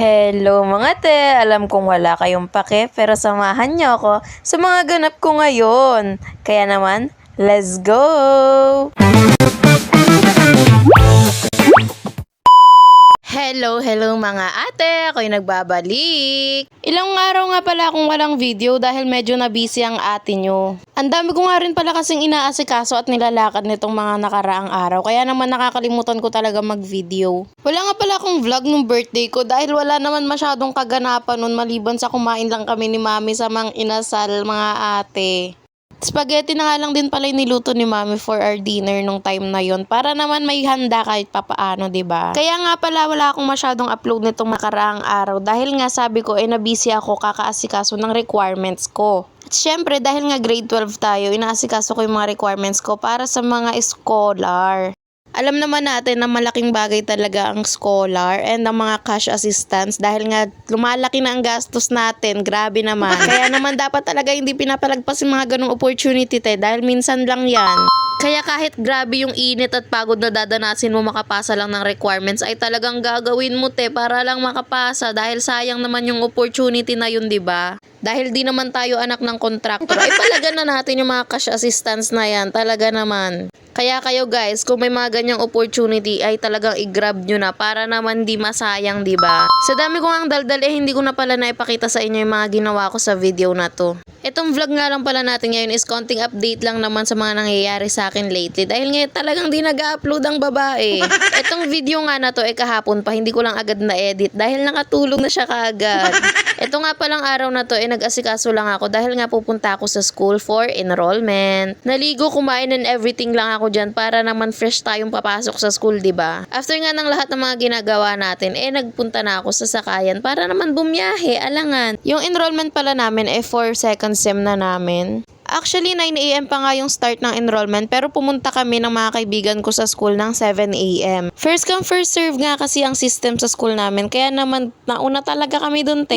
Hello mga te! Alam kong wala kayong pake pero samahan niyo ako sa mga ganap ko ngayon. Kaya naman, let's go! Hello mga ate! Ako'y nagbabalik! Ilang araw nga pala akong walang video dahil medyo na busy ang ate nyo. Ang dami ko nga rin pala kasing inaasikaso at nilalakad nitong mga nakaraang araw kaya naman nakakalimutan ko talaga mag-video. Wala nga pala akong vlog nung birthday ko dahil wala naman masyadong kaganapan nun maliban sa kumain lang kami ni mami sa mga inasal mga ate. Spaghetti na nga lang din pala niluto ni mami for our dinner nung time na yon para naman may handa kahit papaano, 'di ba? Kaya nga pala wala akong masyadong upload nitong nakaraang araw dahil nga sabi ko nabisi ako kakaasikaso ng requirements ko. At syempre dahil nga grade 12 tayo, inaasikaso ko yung mga requirements ko para sa mga scholar. Alam naman natin na malaking bagay talaga ang scholar and ang mga cash assistance dahil nga lumalaki na ang gastos natin, grabe naman. Kaya naman dapat talaga hindi pinapalagpas yung mga ganong opportunity dahil minsan lang yan. Kaya kahit grabe yung init at pagod na dadanasin mo makapasa lang ng requirements ay talagang gagawin mo para lang makapasa dahil sayang naman yung opportunity na yun, 'di ba? Dahil di naman tayo anak ng kontraktor ay palagan na natin yung mga cash assistance na yan, talaga naman. Kaya kayo guys, kung may mga ganyang opportunity ay talagang i-grab nyo na para naman di masayang, 'di ba? Sa dami ko ang daldal hindi ko na pala naipakita sa inyo yung mga ginawa ko sa video na to. Itong vlog nga lang pala natin ngayon is konting update lang naman sa mga nangyayari sa akin lately dahil ngayon talagang di nag-upload ang babae. Itong video nga na to kahapon pa, hindi ko lang agad na-edit dahil nakatulog na siya kaagad. Ito nga palang araw na to nag-asikaso lang ako dahil nga pupunta ako sa school for enrollment. Naligo, kumain and everything lang ako dyan para naman fresh tayong papasok sa school, 'di ba? After nga ng lahat ng mga ginagawa natin, nagpunta na ako sa sakayan para naman bumiyahe, alangan. Yung enrollment pala namin for second sem na namin. Actually, 9 AM pa nga yung start ng enrollment pero pumunta kami ng mga kaibigan ko sa school ng 7 AM. First come, first serve nga kasi ang system sa school namin kaya naman nauna talaga kami dun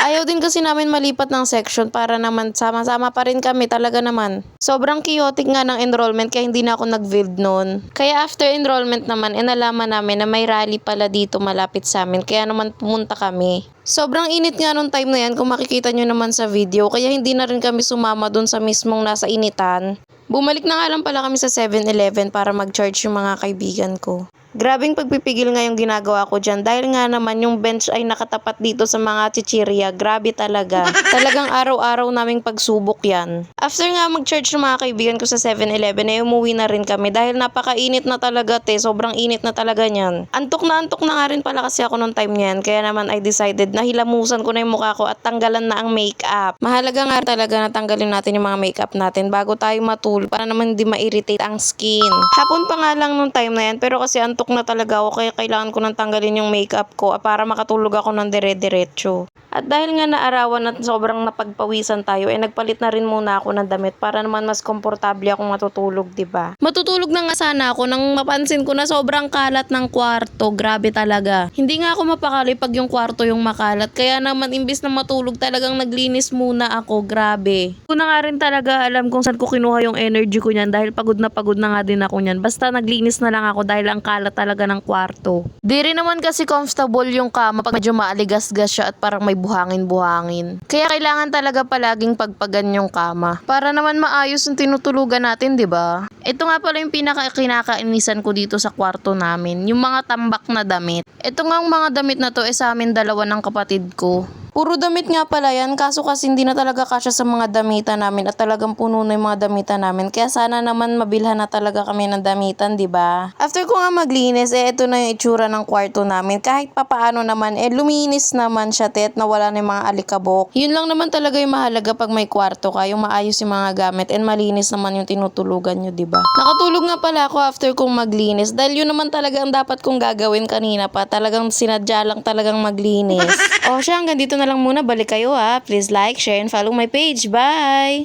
Ayaw din kasi namin malipat ng section para naman sama-sama pa rin kami talaga naman. Sobrang chaotic nga ng enrollment kaya hindi na ako nag-vivid noon. Kaya after enrollment naman, nalaman namin na may rally pala dito malapit sa amin kaya naman pumunta kami. Sobrang init nga nung time na yan kung makikita nyo naman sa video kaya hindi na rin kami sumama dun sa mismong nasa initan. Bumalik na nga lang pala kami sa 7-Eleven para mag-charge yung mga kaibigan ko. Grabing pagpipigil nga yung ginagawa ko dyan dahil nga naman yung bench ay nakatapat dito sa mga chichirya. Grabe talaga. Talagang araw-araw naming pagsubok yan. After nga mag-charge ng mga kaibigan ko sa 7-Eleven umuwi na rin kami dahil napakainit na talaga sobrang init na talaga niyan. Antok na nga rin pala kasi ako nung time niyan kaya naman I decided na hilamusan ko na yung mukha ko at tanggalan na ang makeup. Mahalaga nga talaga na tanggalin natin yung mga makeup natin bago tayo matulog para naman hindi ma-irritate ang skin. Hapon pa nga lang nung time na yan pero kasi antok na talaga ako kaya kailangan ko nang tanggalin yung makeup ko para makatulog ako ng dire-diretso. At dahil nga naarawan at sobrang napagpawisan tayo, nagpalit na rin muna ako ng damit para naman mas komportable akong matutulog, 'di ba? Matutulog na nga sana ako nang mapansin ko na sobrang kalat ng kwarto. Grabe talaga. Hindi nga ako mapakali pag yung kwarto yung makalat. Kaya naman imbis na matulog talagang naglinis muna ako. Grabe. Hindi ko na nga rin talaga alam kung saan ko kinuha yung energy ko niyan dahil pagod na nga din ako niyan. Basta naglinis na lang ako dahil ang kalat talaga ng kwarto. Di rin naman kasi comfortable yung kama pag medyo maaligas-gas siya at parang may buhangin-buhangin. Kaya kailangan talaga palaging pagpagan yung kama para naman maayos yung tinutulugan natin, 'di ba? Ito nga pala yung pinaka-kinakainisan ko dito sa kwarto namin, yung mga tambak na damit. Ito nga mga damit na to sa amin dalawa ng kapatid ko. Puro damit nga pala yan, kaso kasi hindi na talaga kasya sa mga damitan namin at talagang puno na yung mga damitan namin. Kaya sana naman mabilhan na talaga kami ng damitan, 'di ba? After ko nga maglinis, ito na yung itsura ng kwarto namin. Kahit papaano naman, luminis naman siya, at nawala na yung mga alikabok. Yun lang naman talaga yung mahalaga pag may kwarto ka, yung maayos yung mga gamit and malinis naman yung tinutulugan nyo, 'di ba? Nakatulog nga pala ako after kong maglinis dahil yun naman talaga ang dapat kong gagawin kanina pa. Talagang sinadya lang talagang maglinis. Siya hanggang dito na lang muna. Balik kayo ha. Please like, share, and follow my page. Bye!